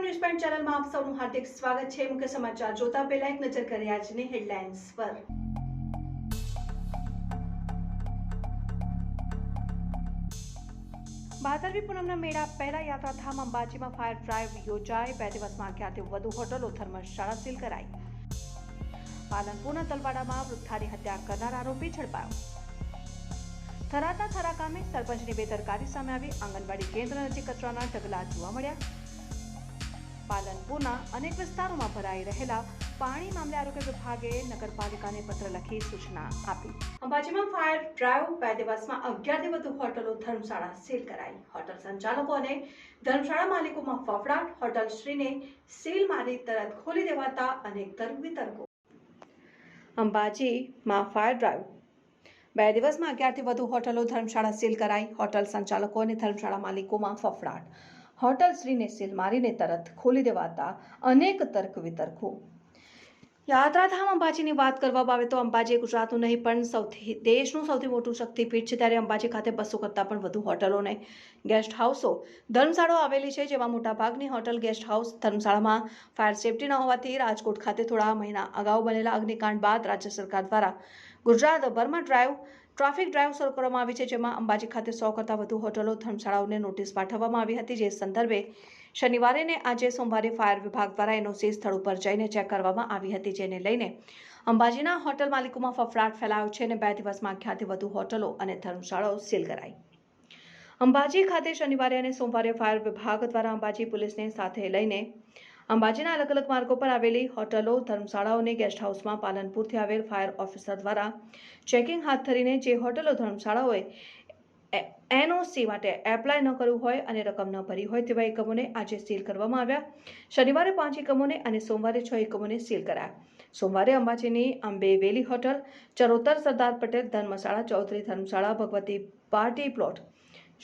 Star news point ચેનલમાં આપ સૌનું હાર્દિક સ્વાગત છે। મુખ્ય સમાચાર જોતા પહેલા એક નજર કરીએ આજની હેડલાઇન્સ પર। ભાદરવી પૂનમના મેળા પહેલા યાત્રાધામ અંબાજીમાં ફાયર ડ્રાઈવ યોજાઈ। 2 દિવસમાં 11થી વધુ હોટલો ધર્મશાળા સીલ કરાઈ। પાલનપુરના તલવાડામાં વૃદ્ધાની હત્યા કરનાર આરોપી ઝડપાયો। થરાદના થરા ગામે સરપંચની બેદરકારી સામે આવી। આંગણવાડી કેન્દ્ર નજીક કચરાના ઢગલા જોવા મળ્યા। પાલનપુરના અનેક વિસ્તારોમાં ભરાઈ રહેલા પાણી મામલે આરોગ્ય વિભાગે નગરપાલિકાને પત્ર લખી સૂચના આપી। અંબાજીમાં ફાયર ડ્રાઈવ 2 દિવસમાં 11થી વધુ હોટલો ધર્મશાળા સીલ કરાઈ। હોટલ સંચાલકો અને ધર્મશાળા માલિકોમાં ફફડાટ। હોટલ શ્રીને સીલ મારી તરત ખોલી દેવાતા અનેક તર્ક વિતર્કો। અંબાજીમાં ફાયર ડ્રાઈવ 2 દિવસમાં 11થી વધુ હોટલો ધર્મશાળા સીલ કરાઈ। હોટલ સંચાલકો અને ધર્મશાળા માલિકોમાં ફફડાટ। હોટલ શ્રીને સીલ મારીને તરત ખોલી દેવાતા અનેક તર્ક વિતર્કો। યાત્રાધામ અંબાજીની વાત કરવામાં આવે તો અંબાજી ગુજરાતનું નહીં પણ દેશનું સૌથી મોટું શક્તિપીઠ છે। ત્યારે અંબાજી ખાતે 200 કરતાં પણ વધુ હોટલો અને ગેસ્ટ હાઉસો ધર્મશાળાઓ આવેલી છે। જેમાં મોટાભાગની હોટલ ગેસ્ટ હાઉસ ધર્મશાળામાં ફાયર સેફટી ન હોવાથી રાજકોટ ખાતે થોડા મહિના અગાઉ બનેલા અગ્નિકાંડ બાદ રાજ્ય સરકાર દ્વારા ગુજરાતભરમાં ટ્રાફિક ડ્રાઈવ શરૂ કરવામાં આવી છે। જેમાં અંબાજી ખાતે 100 કરતાં વધુ હોટલો ધર્મશાળાઓને નોટિસ પાઠવવામાં આવી હતી। જે સંદર્ભે શનિવારે ને આજે સોમવારે ફાયર વિભાગ દ્વારા એનઓસી સ્થળ ઉપર જઈને ચેક કરવામાં આવી હતી। જેને લઈને અંબાજીના હોટલ માલિકોમાં ફફડાટ ફેલાયો છે અને 2 દિવસમાં 11થી વધુ હોટલો અને ધર્મશાળાઓ સીલ કરાઈ। અંબાજી ખાતે શનિવારે અને સોમવારે ફાયર વિભાગ દ્વારા અંબાજી પોલીસને સાથે લઈને અંબાજીના અલગ અલગ માર્ગો પર આવેલી હોટલો ધર્મશાળાઓ અને ગેસ્ટ હાઉસમાં પાલનપુરથી આવેલ ફાયર ઓફિસર દ્વારા ચેકિંગ હાથ ધરીને જે હોટલો ધર્મશાળાઓએ એનઓસી માટે એપ્લાય ન કર્યું હોય અને રકમ ન ભરી હોય તેવા એકમોને આજે સીલ કરવામાં આવ્યા। શનિવારે 5 એકમોને અને સોમવારે 6 એકમોને સીલ કરાયા। સોમવારે અંબાજીની અંબે વેલી હોટલ, ચરોતર સરદાર પટેલ ધર્મશાળા, ચૌધરી ધર્મશાળા, Bhagwati party plot,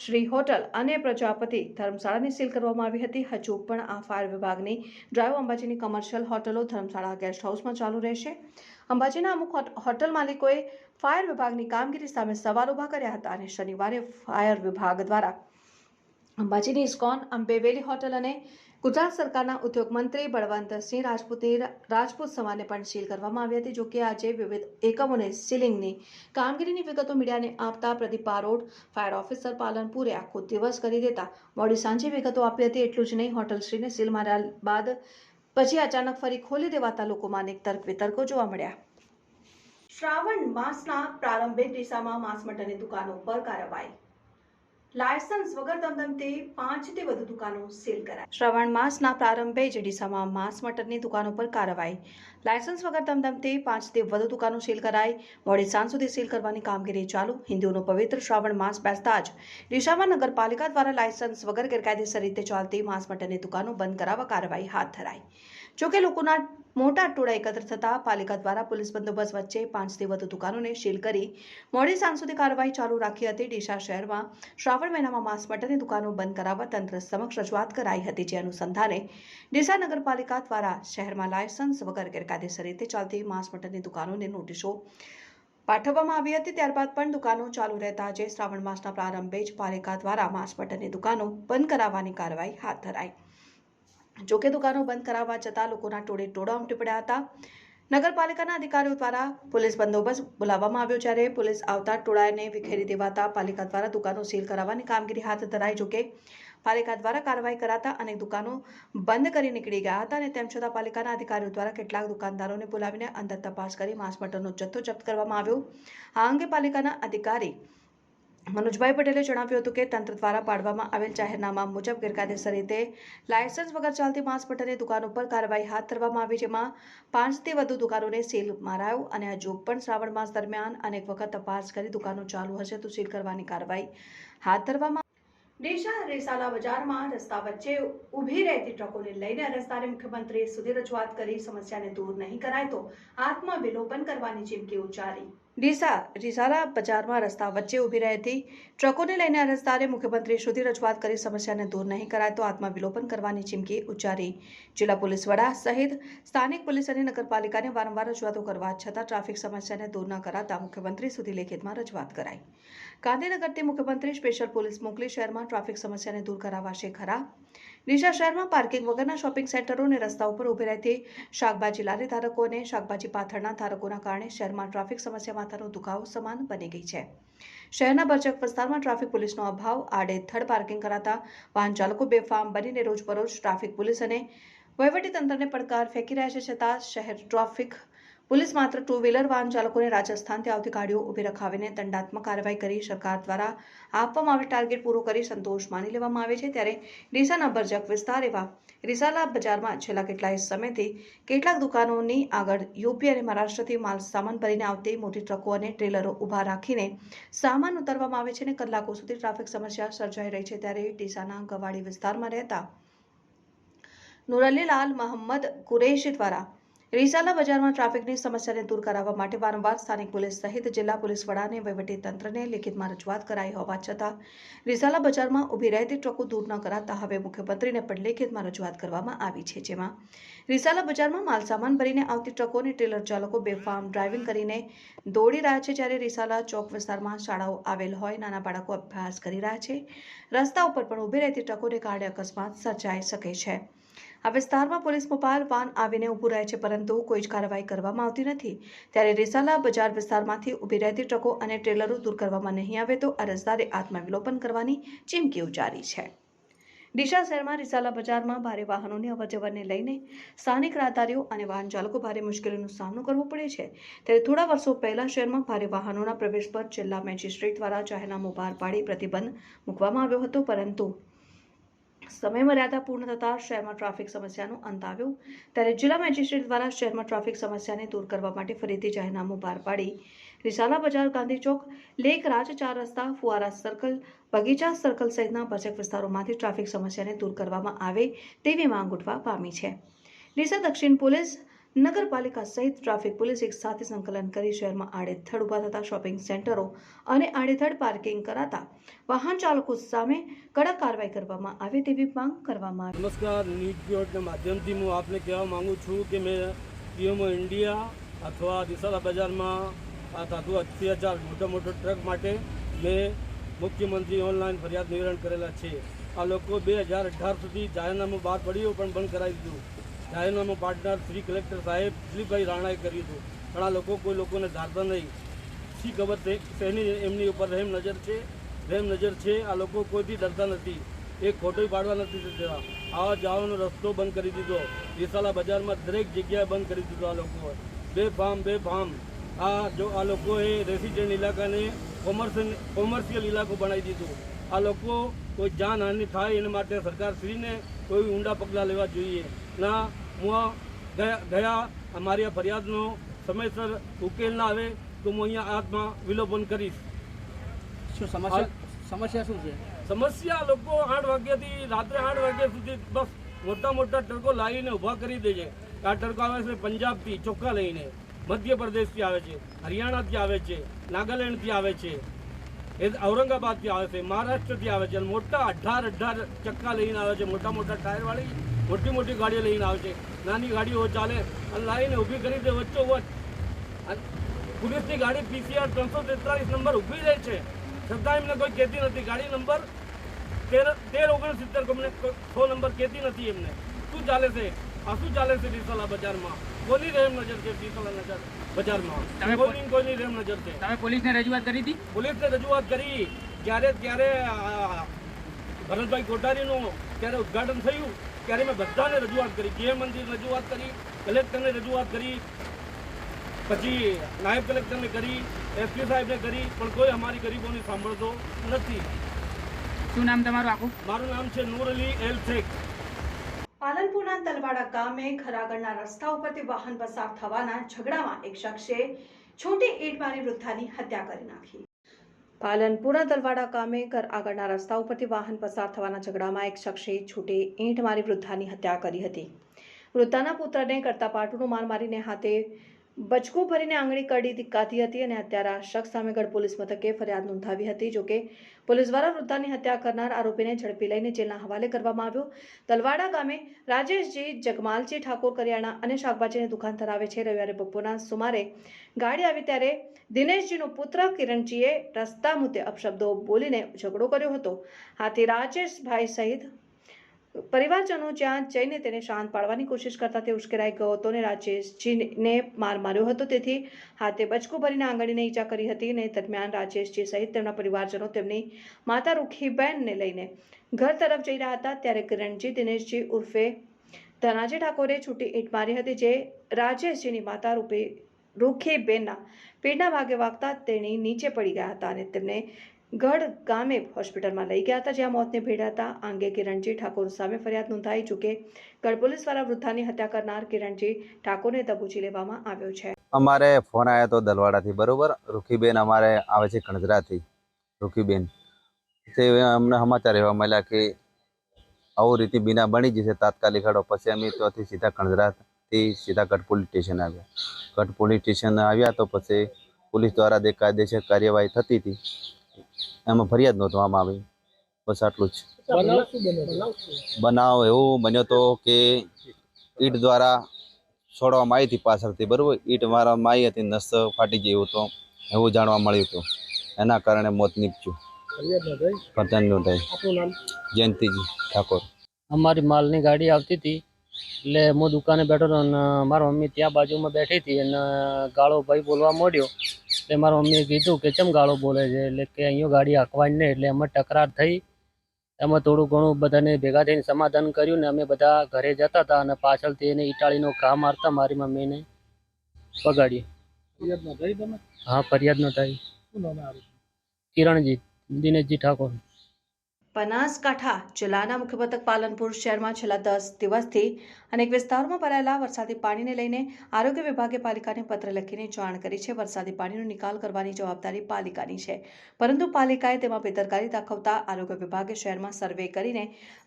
Shri hotel અને પ્રજાપતિ ધર્મશાળાને સીલ કરવામાં આવી હતી। હજુ પણ આ ફાયર વિભાગની ડ્રાઈવ અંબાજીની કમર્શિયલ હોટલો, ધર્મશાળા, ગેસ્ટ હાઉસમાં ચાલુ રહેશે। અંબાજીના અમુક હોટલ માલિકોએ ફાયર વિભાગની કામગીરી સામે સવાલ ઉભા કર્યા હતા અને શનિવારે ફાયર વિભાગ દ્વારા અંબાજીની ઇસ્કોન, અંબેવેલી હોટલ અને ગુજરાત સરકારના ઉદ્યોગ મંત્રી બળવંતસિંહ રાજપૂત સમાને પણ સીલ કરવામાં આવી હતી। જોકે આજે વિવિધ એકમોને સીલિંગની કામગીરીની વિગતો મીડિયાને આપતા પ્રદીપ બારોટ, ફાયર ઓફિસર પાલનપુરે આખો દિવસ કરી દેતા મોડી સાંજે વિગતો આપી હતી। એટલું જ નહીં, હોટલ શ્રીને સીલ માર્યા બાદ પછી અચાનક ફરી ખોલી દેવાતા લોકોમાં અનેક તર્ક વિતર્કો જોવા મળ્યા। શ્રાવણ માસના પ્રારંભે ડીસામાં માંસ મટનની દુકાનો પર કાર્યવાહી। લાયસન્સ વગર ધમધમતી 5થી વધુ દુકાનો સીલ કરાઈ। શ્રાવણ માસના પ્રારંભે જ ડીસામાં માંસ મટનની દુકાનો પર કાર્યવાહી। લાયસન્સ વગર ધમધમતી 5થી વધુ દુકાનો સીલ કરાઈ। મોડી સાંજ સુધી સીલ કરવાની કામગીરી ચાલુ। હિન્દુઓનો પવિત્ર શ્રાવણ માસ બેસતા જ ડીસામાં નગરપાલિકા દ્વારા લાયસન્સ વગર ગેરકાયદેસર રીતે ચાલતી માંસ મટનની દુકાનો બંધ કરાવવા કાર્યવાહી હાથ ધરાઈ। જોકે લોકોના મોટા ટોળા એકત્ર થતા પાલિકા દ્વારા પોલીસ બંદોબસ્ત વચ્ચે 5થી વધુ દુકાનોને સીલ કરી મોડી સાંજ સુધી કાર્યવાહી ચાલુ રાખી હતી। ડીસા શહેરમાં શ્રાવણ મહિનામાં માંસ મટનની દુકાનો બંધ કરાવવા તંત્ર સમક્ષ રજૂઆત કરાઈ હતી। જે અનુસંધાને ડીસા નગરપાલિકા દ્વારા શહેરમાં લાયસન્સ વગર ગેરકાયદેસર રીતે ચાલતી માંસ મટનની દુકાનોને નોટિસો પાઠવવામાં આવી હતી। ત્યારબાદ પણ દુકાનો ચાલુ રહેતા આજે શ્રાવણ માસના પ્રારંભે જ પાલિકા દ્વારા માંસ મટનની દુકાનો બંધ કરાવવાની કાર્યવાહી હાથ ધરાઈ। જોકે દુકાનો બંધ કરાવવા જતાં લોકોના ટોળા ઉમટી પડ્યા હતા। નગરપાલિકાના અધિકારીઓ દ્વારા પોલીસ બંદોબસ્ત બોલાવવામાં આવ્યો। જ્યારે પોલીસ આવતા ટોળાને વિખેરી દેવાતા પાલિકા દ્વારા દુકાનો સીલ કરાવવાની કામગીરી હાથ ધરાઈ। જોકે પાલિકા દ્વારા કાર્યવાહી કરાતા અનેક દુકાનો બંધ કરી નીકળી ગયા હતા અને તેમ છતાં પાલિકાના અધિકારીઓ દ્વારા કેટલાક દુકાનદારોને બોલાવીને અંદર તપાસ કરી માંસ મટનનો જથ્થો જપ્ત કરવામાં આવ્યો। આ અંગે પાલિકાના અધિકારી મનોજભાઈ પટેલે જણાવ્યું હતું કે તંત્ર દ્વારા પાડવામાં આવેલ જાહેરનામા મુજબ ગેરકાયદેસર રીતે લાયસન્સ વગર ચાલતી માંસ મટનની દુકાનો પર કાર્યવાહી હાથ ધરવામાં આવી। જેમાં 5થી વધુ દુકાનોને સીલ મારાયો અને હજુ પણ શ્રાવણ માસ દરમિયાન અનેક વખત તપાસ કરી દુકાનો ચાલુ હશે તો સીલ કરવાની કાર્યવાહી હાથ ધરવામાં। ડીસા રેસાલા બજારમાં રસ્તા વચ્ચે ઊભી રહેતી ટ્રકોને લઈને અરજદારે મુખ્યમંત્રી સુધી રજૂઆત કરી સમસ્યાને દૂર નહીં કરાય તો આત્મવિલોપન કરવાની ચીમકી ઉચ્ચારી। ડીસા રેસાલા બજારમાં રસ્તા વચ્ચે ઊભી રહેતી ટ્રકોને લઈને અરજદારે મુખ્યમંત્રી સુધી રજૂઆત કરી સમસ્યાને દૂર નહીં કરાય તો આત્મવિલોપન કરવાની ચીમકી ઉચ્ચારી। જિલ્લા પોલીસ વડા સહિત સ્થાનિક પોલીસ અને નગરપાલિકાને વારંવાર રજૂઆતો કરવા છતાં ટ્રાફિક સમસ્યાને દૂર ન કરાતા મુખ્યમંત્રી સુધી લેખિતમાં રજૂઆત કરાઈ। ગાંધીનગરથી મુખ્યમંત્રી સ્પેશિયલ પોલીસ મોકલી શહેરમાં ટ્રાફિક સમસ્યાને દૂર કરાવાશે ખરા। ડીસા શહેરમાં પાર્કિંગ વગરના શોપિંગ સેન્ટરો અને રસ્તા ઉપર ઊભી રહેતી શાકભાજી લારી ધારકો અને શાકભાજી પાથરના ધારકોના કારણે શહેરમાં ટ્રાફિક સમસ્યા માથાનો દુખાવો સમાન બની ગઈ છે. શહેરના ભરચક વિસ્તારમાં ટ્રાફિક પોલીસનો અભાવ, આડેધડ પાર્કિંગ કરાતા વાહન ચાલકો બેફામ બનીને રોજબરોજ ટ્રાફિક પોલીસ અને વહીવટીતંત્રને પડકાર ફેંકી રહ્યા છે. છતાં શહેર ટ્રાફિક પોલીસ માત્ર ટુ વ્હીલર વાહન ચાલકોને રાજસ્થાનથી આવતી ગાડીઓ ઊભી રખાવીને દંડાત્મક કાર્યવાહી કરી સરકાર દ્વારા આપવામાં આવેલ ટાર્ગેટ પૂરો કરી સંતોષ માની લેવામાં આવે છે. ત્યારે ડીસાના ભરચક વિસ્તાર એવા રિસાલા બજારમાં છેલ્લા કેટલાય સમયથી કેટલાક દુકાનોની આગળ યુપી અને મહારાષ્ટ્રથી માલ સામાન ભરીને આવતી મોટી ટ્રકો અને ટ્રેલરો ઊભા રાખીને સામાન ઉતારવામાં આવે છે અને કલાકો સુધી ટ્રાફિક સમસ્યા સર્જાઈ રહી છે. ત્યારે ડીસાના ગવાડી વિસ્તારમાં રહેતા નુરઅલીલાલ મહંમદ કુરેશી દ્વારા રિસાલા બજારમાં ટ્રાફિકની સમસ્યાને દૂર કરાવવા માટે વારંવાર સ્થાનિક પોલીસ સહિત જિલ્લા પોલીસ વડાને વહીવટીતંત્રને લેખિતમાં રજૂઆત કરાઈ હોવા છતાં રિસાલા બજારમાં ઊભી રહેતી ટ્રકો દૂર ન કરાતા હવે મુખ્યમંત્રીને પણ લેખિતમાં રજૂઆત કરવામાં આવી છે. જેમાં રિસાલા બજારમાં માલસામાન ભરીને આવતી ટ્રકો અને ટ્રેલર ચાલકો બેફામ ડ્રાઇવિંગ કરીને દોડી રહ્યા છે. જ્યારે રિસાલા ચોક વિસ્તારમાં શાળાઓ આવેલ હોય, નાના બાળકો અભ્યાસ કરી રહ્યા છે. રસ્તા ઉપર પણ ઊભી રહેતી ટ્રકોને કારણે અકસ્માત સર્જાઈ શકે છે. આ વિસ્તારમાં પોલીસ મોબાઈલ વાન આવીને ઊભું રહે છે, પરંતુ કોઈ જ કાર્યવાહી કરવામાં આવતી નથી. ત્યારે રિસાલા બજાર વિસ્તારમાંથી ઊભી રહેતી ટ્રકો અને ટ્રેલરો દૂર કરવામાં નહીં આવે તો અરજદારે આત્મવિલોપન કરવાની ચીમકી ઉચ્ચારી છે. ડીસા શહેરમાં રિસાલા બજારમાં ભારે વાહનોની અવરજવરને લઈને સ્થાનિક રાહદારીઓ અને વાહન ચાલકો ભારે મુશ્કેલીનો સામનો કરવો પડે છે. ત્યારે થોડા વર્ષો પહેલા શહેરમાં ભારે વાહનોના પ્રવેશ પર જિલ્લા મેજિસ્ટ્રેટ દ્વારા જાહેરનામું બહાર પાડી પ્રતિબંધ મૂકવામાં આવ્યો હતો, પરંતુ સમય મર્યાદા પૂર્ણ થતાં શહેરમાં ટ્રાફિક સમસ્યાનો અંત આવ્યો. ત્યારે જિલ્લા મેજિસ્ટ્રેટ દ્વારા શહેરમાં ટ્રાફિક સમસ્યાને દૂર કરવા માટે ફરીથી જાહેરનામું બહાર પાડી રિસાલા બજાર, ગાંધી ચોક, લેકરાજ, 4 રસ્તા, ફુવારા સર્કલ, બગીચા સર્કલ સહિતના ભરચક વિસ્તારોમાંથી ટ્રાફિક સમસ્યાને દૂર કરવામાં આવે તેવી માંગ ઉઠવા પામી છે. ડીસા દક્ષિણ પોલીસ, નગરપાલિકા સહિત ટ્રાફિક પોલીસ એક સાથે સંકલન કરી શહેરમાં આડેધડ ઊભા થતા શોપિંગ સેન્ટરો અને આડેધડ પાર્કિંગ કરાતા વાહન ચાલકો સામે કડક કાર્યવાહી કરવામાં આવે તેવી માંગ કરવામાં આવી. નમસ્કાર, ન્યૂઝ બ્યુરોના માધ્યમથી હું આપને કહેવા માંગુ છું કે મેં પીએમઓ ઇન્ડિયા અથવા રિસાલા બજારમાં આ સાધુ અત્યાચાર મોટા ટ્રક માટે મેં મુખ્યમંત્રી ઓનલાઈન ફરિયાદ નિવારણ કરેલા છે. આ લોકો 2018 સુધી જાહેરનામું બહાર પડ્યું પણ બંધ કરાવી દીધું. જાહેરનામું પાર્ટનર શ્રી કલેક્ટર સાહેબ દિલીપભાઈ રાણાએ કર્યું હતું, પણ આ લોકો કોઈ લોકોને ધારતા નહીં. શી ખબર શેની એમની ઉપર રહેમ નજર છે. આ લોકો કોઈથી ડરતા નથી, એક ખોટો પાડવા નથી દેતા. આવા જવાનો રસ્તો બંધ કરી દીધો. રિસાલા બજારમાં દરેક જગ્યાએ બંધ કરી દીધો. આ લોકો બેફામ આ લોકોએ રેસિડેન્ટ ઇલાકાને કોમર્શિયલ ઇલાકો બનાવી દીધું. આ લોકો કોઈ જાનહાનિ થાય એના માટે સરકારશ્રીને કોઈ ઊંડા પગલાં લેવા જોઈએ. ના હું ગયા અમારી આ ફરિયાદનો સમયસર ઉકેલ ના આવે તો હું અહીંયા આત્મા વિલોપન કરીશ. શું સમસ્યા શું છે? સમસ્યા લોકો 8 વાગ્યાથી રાત્રે 8 વાગ્યા સુધી બસ મોટા ટ્રકો લાવીને ઊભા કરી દે છે. આ ટ્રકો આવે છે પંજાબથી ચોખ્ખા લઈને, મધ્યપ્રદેશથી આવે છે, હરિયાણાથી આવે છે, નાગાલેન્ડથી આવે છે, ઔરંગાબાદથી આવે છે, મહારાષ્ટ્રથી આવે છે. મોટા 18 ચક્કા લઈને આવે છે, મોટા ટાયરવાળી મોટી ગાડીઓ લઈને આવે છે. નાની ગાડીઓ ચાલે અને લાવીને ઊભી કરી દે વચ્ચોવચ્ચ. પોલીસની ગાડી PCR 343 નંબર ઊભી રહે છે, છતાં એમને કોઈ કહેતી નથી. ગાડી નંબર 1369 અમને 100 નંબર કહેતી નથી એમને. શું ચાલે છે? આ શું ચાલે છે રિસાલા બજારમાં? કોની રહેમ નજર છે રિસાલા બજારમાં? કોઈની રહેમ નજર છે? તમે પોલીસને રજૂઆત કરી હતી? પોલીસને રજૂઆત કરી. ત્યારે ભરતભાઈ કોઠારીનું ત્યારે ઉદઘાટન થયું ત્યારે મેં બધાને રજૂઆત કરી. ગૃહમંત્રીને રજૂઆત કરી, કલેક્ટરને રજૂઆત કરી, પછી નાયબ કલેક્ટરને કરી, એસપી સાહેબને કરી, પણ કોઈ અમારી ગરીબોની સાંભળતો નથી. શું નામ તમારું આખું? મારું નામ છે નૂર અલી એલ શેખ. પાલનપુરના તલવાડા ગામે ઘર આગળના રસ્તા ઉપરથી વાહન પસાર થવાના ઝઘડામાં એક શખ્સે છોટી ઈંટ મારી વૃદ્ધાની હત્યા કરી નાખી. પાલનપુરના તલવાડા ગામે ઘર આગળના રસ્તા ઉપરથી વાહન પસાર થવાના ઝઘડામાં એક શખ્સે છોટી ઈંટ મારી વૃદ્ધાની હત્યા કરી હતી. વૃદ્ધાના પુત્રને કરતા પાટુનો માર મારીને હાથે બચકું ભરીને આંગળી કરડી કાઢી હતી અને હત્યારા શખ્સ સામે ગઢ પોલીસ મથકે ફરિયાદ નોંધાવી હતી. જોકે પોલીસ દ્વારા વૃદ્ધાની હત્યા કરનાર આરોપીને ઝડપી લઈને જેલના હવાલે કરવામાં આવ્યો. તલવાડા ગામે રાજેશજી જગમાલજી ઠાકોર કરિયાણા અને શાકભાજીની દુકાન ધરાવે છે. રવિવારે બપોરના સુમારે ગાડી આવી ત્યારે દિનેશજીનો પુત્ર કિરણજીએ રસ્તા મુદ્દે અપશબ્દો બોલીને ઝઘડો કર્યો હતો. આથી રાજેશભાઈ સહિત પરિવારજનો જ્યાં જઈને તેને શાંત પાડવાની કોશિશ કરતા તે ઉશ્કેરાઈ ગયો હતો અને રાજેશજીને માર માર્યો હતો. તેથી હાથે બચકું ભરીને આંગળીને ઈજા કરી હતી અને દરમિયાન રાજેશજી સહિત તેમના પરિવારજનો તેમની માતા રૂખીબેનને લઈને ઘર તરફ જઈ રહ્યા હતા. ત્યારે કિરણજી દિનેશજી ઉર્ફે ધનાજી ઠાકોરે છૂટી ઈંટ મારી હતી, જે રાજેશજીની માતા રૂપે રૂખીબેનના પીઠના ભાગે વાગતા તેણી નીચે પડી ગયા હતા અને તેમને ગઢ ગામે હોસ્પિટલમાં લઈ ગયા હતા, જ્યાં મોતને ભેટ્યા હતા. આ અંગે કિરણજી ઠાકોર સામે ફરિયાદ નોંધાઈ. જોકે ગઢ પોલીસ દ્વારા વૃદ્ધાની હત્યા કરનાર કિરણજી ઠાકોરને દબોચી લેવામાં આવ્યો છે. અમારે ફોન આવ્યો હતો દલવાડાથી, બરોબર. રૂખીબેન અમારે આવે છે કણજરાથી. રૂખીબેન તે અમને સમાચાર એવા મળ્યા કે આવું રીતે બીના બની જશે તાત્કાલિક હડો. પછી અમે ત્યાંથી સીધા કણજરાથી સીધા ગઢ પોલીસ સ્ટેશન આવ્યા. ગઢ પોલીસ સ્ટેશન આવ્યા તો પછી પોલીસ દ્વારા જે કાયદેસર કાર્યવાહી થતી હતી એમાં ફરિયાદ નોંધવામાં આવી. બસ આટલું જ. બનાવ એવું બન્યો હતો કે ઈંટ દ્વારા છોડવામાં આવી હતી પાછળથી, બરાબર. ઈંટ મારવામાં આવી હતી, નસ ફાટી ગયું હતું એવું જાણવા મળ્યું હતું. એના કારણે મોત નીપજ્યું. ફરિયાદ નોંધાઈ. જયંતિજી ઠાકોર. અમારી માલની ગાડી આવતી હતી એટલે હું દુકાને બેઠો હતો અને મારી મમ્મી ત્યાં બાજુમાં બેઠી હતી અને ગાળો ભાઈ બોલવા માંડ્યો. એટલે મારી મમ્મીએ કીધું કે ચમ ગાળો બોલે છે, એટલે કે અહીંયા ગાડી હાંકવાની નહીં. એટલે એમાં તકરાર થઈ. એમાં થોડું ઘણું બધાને ભેગા થઈને સમાધાન કર્યું ને અમે બધા ઘરે જતા હતા અને પાછળથી એને ઈટાળીનો ઘા મારતા મારી મમ્મીને પગાડી. હા, ફરિયાદ નોંધાઈ. કિરણજી દિનેશજી ઠાકોર. બનાસકાંઠા જિલ્લાના મુખ્ય મથક પાલનપુર શહેરમાં છેલ્લા 10 દિવસથી અનેક વિસ્તારોમાં ભરાયેલા વરસાદી પાણીને લઈને આરોગ્ય વિભાગે પાલિકાને પત્ર લખીને જાણ કરી છે. વરસાદી પાણીનો નિકાલ કરવાની જવાબદારી પાલિકાની છે, પરંતુ પાલિકાએ તેમાં બેદરકારી દાખવતા આરોગ્ય વિભાગે શહેરમાં સર્વે કરીને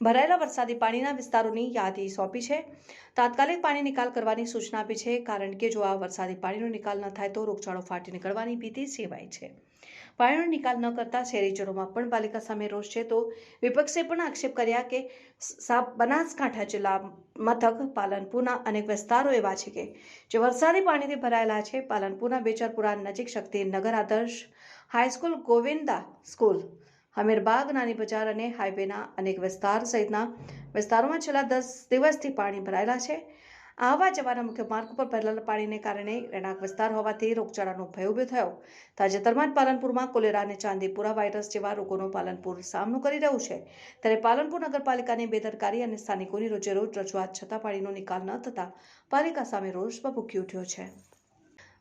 ભરાયેલા વરસાદી પાણીના વિસ્તારોની યાદી સોંપી છે. તાત્કાલિક પાણી નિકાલ કરવાની સૂચના આપી છે, કારણ કે જો આ વરસાદી પાણીનો નિકાલ ન થાય તો રોગચાળો ફાટી નીકળવાની ભીતિ સેવાય છે. પાણીનો નિકાલ ન કરતા શહેરીજનોમાં પણ પાલિકા સામે રોષ છે. તો વિપક્ષે પણ આક્ષેપ કર્યા કે બનાસકાંઠા જિલ્લા મથક પાલનપુરના અનેક વિસ્તારો એવા છે કે જે વરસાદી પાણીથી ભરાયેલા છે. પાલનપુરના બેચરપુરા નજીક શક્તિનગર આદર્શ હાઈસ્કૂલ, ગોવિંદા સ્કૂલ, હમીરબાગ, નાની બજાર અને હાઈવેના અનેક વિસ્તાર સહિતના વિસ્તારોમાં છેલ્લા 10 દિવસથી પાણી ભરાયેલા છે. આવવા જવાના મુખ્ય માર્ગ પર ભરેલા પાણીને કારણે રહેણાંક વિસ્તાર હોવાથી રોગચાળાનો ભય ઊભો થયો. તાજેતરમાં જ પાલનપુરમાં કોલેરા અને ચાંદીપુરા વાયરસ જેવા રોગોનો પાલનપુર સામનો કરી રહ્યું છે. ત્યારે પાલનપુર નગરપાલિકાની બેદરકારી અને સ્થાનિકોની રોજેરોજ રજૂઆત છતાં પાણીનો નિકાલ ન થતાં પાલિકા સામે રોષ ભભૂકી ઉઠ્યો છે.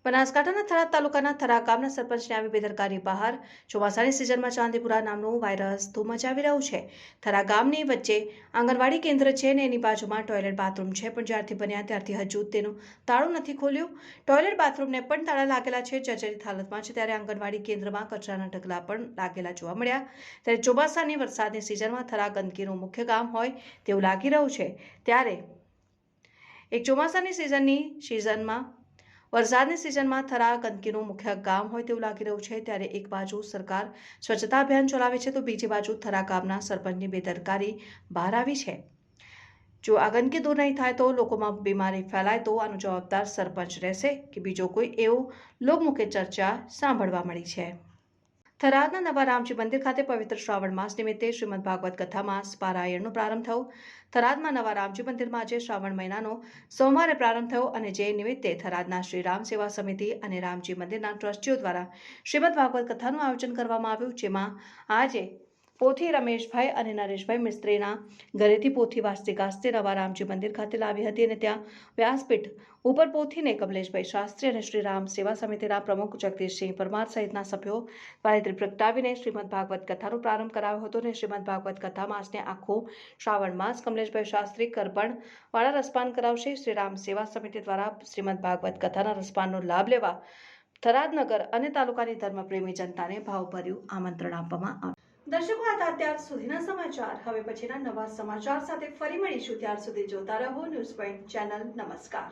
બનાસકાંઠાના થરાદ તાલુકાના થરા ગામના સરપંચને આવી બેદરકારી બહાર. ચોમાસાની સિઝનમાં ચાંદીપુરા નામનું વાયરસ ધૂમ મચાવી રહ્યું છે. થરા ગામની વચ્ચે આંગણવાડી કેન્દ્ર છે અને એની બાજુમાં ટોયલેટ બાથરૂમ છે, પણ જ્યારથી બન્યા ત્યારથી હજુ તેનું તાળું નથી ખોલ્યું. ટોયલેટ બાથરૂમને પણ તાળા લાગેલા છે, જર્જરિત હાલતમાં છે. ત્યારે આંગણવાડી કેન્દ્રમાં કચરાના ઢગલા પણ લાગેલા જોવા મળ્યા. ત્યારે ચોમાસાની વરસાદની સિઝનમાં થરા ગંદકીનું મુખ્ય ગામ હોય તેવું લાગી રહ્યું છે. ત્યારે એક ચોમાસાની વરસાદની સિઝનમાં થરા ગંદકીનું મુખ્ય ગામ હોય તેવું લાગી રહ્યું છે. ત્યારે એક બાજુ સરકાર સ્વચ્છતા અભિયાન ચલાવે છે, તો બીજી બાજુ થરા ગામના સરપંચની બેદરકારી બહાર આવી છે. જો આ ગંદકી દૂર નહીં થાય તો લોકોમાં બીમારી ફેલાય તો આનો જવાબદાર સરપંચ રહેશે કે બીજો કોઈ, એવું લોકમુખે ચર્ચા સાંભળવા મળી છે. થરાદના નવા રામજી મંદિર ખાતે પવિત્ર શ્રાવણ માસ નિમિત્તે શ્રીમદ ભાગવત કથા માસ પારાયણનો પ્રારંભ થયો. થરાદમાં નવા રામજી મંદિરમાં આજે શ્રાવણ મહિનાનો સોમવારે પ્રારંભ થયો અને જે નિમિત્તે થરાદના શ્રી રામ સેવા સમિતિ અને રામજી મંદિરના ટ્રસ્ટીઓ દ્વારા શ્રીમદ ભાગવત કથાનું આયોજન કરવામાં આવ્યું, જેમાં આજે પોથી રમેશભાઈ અને નરેશભાઈ મિસ્ત્રીના ઘરેથી પોથી વાસ્તે ગાસ્તે નવા રામજી મંદિર ખાતે લાવી હતી અને ત્યાં વ્યાસપીઠ ઉપર પોથીને કમલેશભાઈ શાસ્ત્રી અને શ્રી રામ સેવા સમિતિના પ્રમુખ જગદીશસિંહ પરમાર સહિતના સભ્યો દ્વારા પ્રગટાવીને શ્રીમદ ભાગવત કથાનો પ્રારંભ કરાવ્યો હતો. અને શ્રીમદ ભાગવત કથા માસને આખો શ્રાવણ માસ કમલેશભાઈ શાસ્ત્રી કરપણ વાળા રસપાન કરાવશે. શ્રી રામ સેવા સમિતિ દ્વારા શ્રીમદ ભાગવત કથાના રસપાનનો લાભ લેવા થરાદ નગર અને તાલુકાની ધર્મપ્રેમી જનતાને ભાવભર્યું આમંત્રણ આપવામાં આવ્યું. દર્શકો, આ હતા અત્યાર સુધીના સમાચાર. હવે પછીના નવા સમાચાર સાથે ફરી મળીશું. ત્યાર સુધી જોતા રહો ન્યૂઝ પોઈન્ટ ચેનલ. નમસ્કાર.